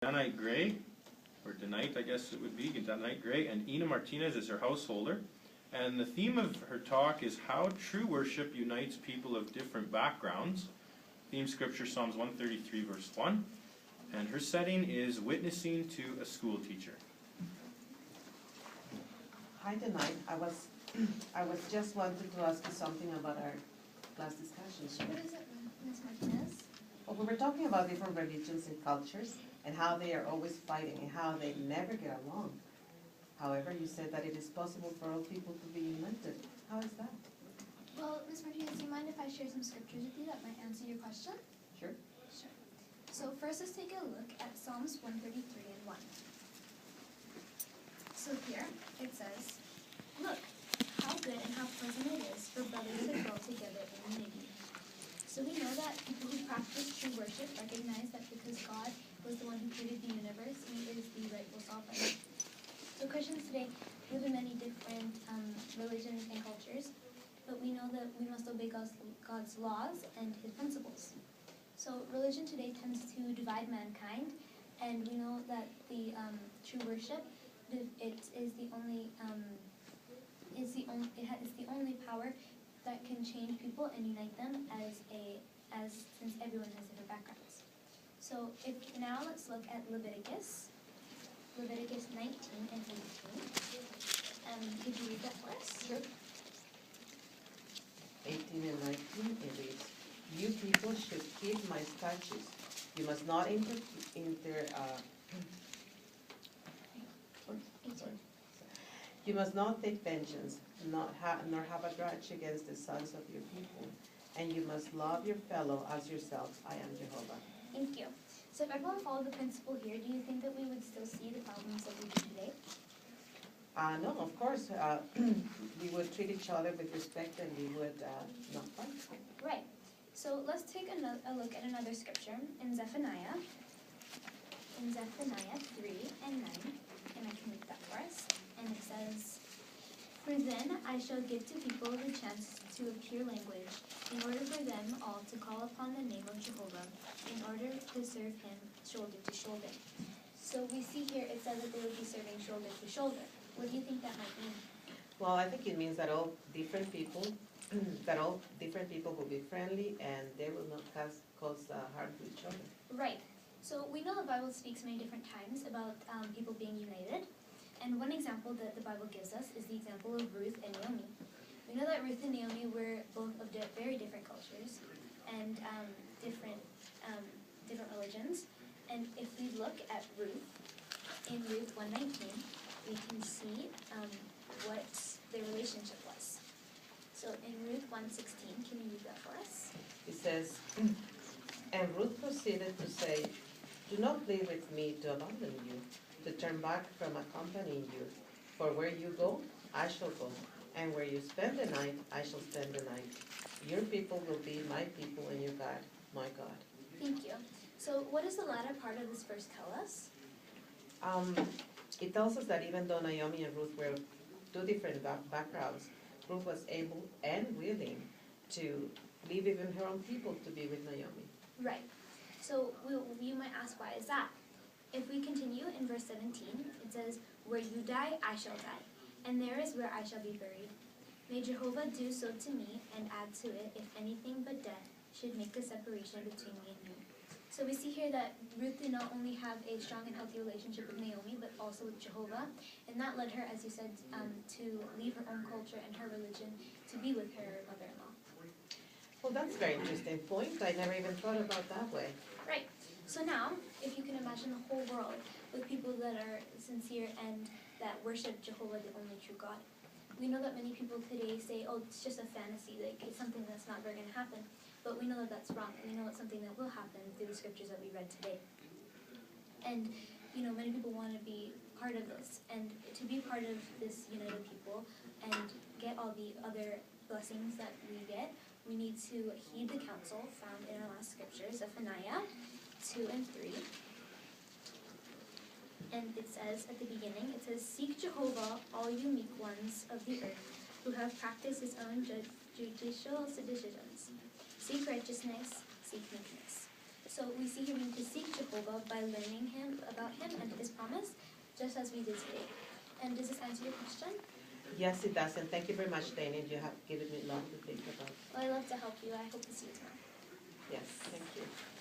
Danite Gray, or Danite I guess it would be, Danite Gray, and Ina Martinez is her householder. And the theme of her talk is how true worship unites people of different backgrounds. Theme scripture, Psalms 133 verse 1. And her setting is witnessing to a school teacher. Hi, Danite. I was just wanted to ask you something about our class discussions. What is it, Ms. Martinez? Well, we were talking about different religions and cultures and how they are always fighting and how they never get along. However, you said that it is possible for all people to be united. How is that? Well, Ms. Martinez, do you mind if I share some scriptures with you that might answer your question? Sure. Sure. So first, let's take a look at Psalms 133 and 1. So here, it says, "Look, how good and how pleasant it is for brothers to dwell together in unity." So we know that people who practice true worship recognize that because God was the one who created the universe, He is the rightful sovereign. So Christians today live in many different religions and cultures, but we know that we must obey God's laws and His principles. So religion today tends to divide mankind, and we know that the true worship, it is the only only power that can change people and unite them since everyone has different backgrounds. So now let's look at Leviticus 19 and 18. Could you read that for us? Sure. 18 and 19, it reads, "You people should keep my statutes. You must not You must not take vengeance, nor have a grudge against the sons of your people, and you must love your fellow as yourselves. I am Jehovah." Thank you. So if everyone followed the principle here, do you think that we would still see the problems that we do today? No, of course. We would treat each other with respect and we would not fight. Right. So let's take a look at another scripture in Zephaniah. In Zephaniah 3 and 9, and I can read that for us. And it says, "For then I shall give to people the chance to a pure language, in order for them all to call upon the name of Jehovah, in order to serve Him shoulder to shoulder." So we see here it says that they would be serving shoulder to shoulder. What do you think that might mean? Well, I think it means that all different people will be friendly and they will not cause harm to each other. Right. So we know the Bible speaks many different times about people being united. And one example that the Bible gives us is the example of Ruth and Naomi. We know that Ruth and Naomi were both of very different cultures and different religions. And if we look at Ruth, in Ruth 1:19, we can see what their relationship was. So in Ruth 1:16, can you read that for us? It says, "And Ruth proceeded to say, 'Do not plead with me to abandon you, to turn back from accompanying you. For where you go, I shall go, and where you spend the night, I shall spend the night. Your people will be my people, and your God, my God.'" Thank you. So what does the latter part of this verse tell us? It tells us that even though Naomi and Ruth were two different backgrounds, Ruth was able and willing to leave even her own people to be with Naomi. Right. So you might ask, why is that? If we continue in verse 17, it says, "Where you die, I shall die, and there is where I shall be buried. May Jehovah do so to me and add to it if anything but death should make a separation between me and you." So we see here that Ruth did not only have a strong and healthy relationship with Naomi, but also with Jehovah. And that led her, as you said, to leave her own culture and her religion to be with her mother-in-law. Well, that's a very interesting point. I never even thought about that way. Right. So now, if you can imagine the whole world with people that are sincere and that worship Jehovah, the only true God. We know that many people today say, "Oh, it's just a fantasy, like it's something that's not very going to happen." But we know that that's wrong. We know it's something that will happen through the scriptures that we read today. And, many people want to be part of this. And to be part of this united people and get all the other blessings that we get, we need to heed the counsel found in our last scriptures, Zephaniah 2 and 3. And it says at the beginning, it says, "Seek Jehovah, all you meek ones of the earth, who have practiced his own judicial decisions. Seek righteousness, seek meekness." So we see here we need to seek Jehovah by learning about him and his promise, just as we did today. And does this answer your question? Yes, it does, and thank you very much, Dana. You have given me a lot to think about. Well, I love to help you. I hope to see you tomorrow. Yes, thank you.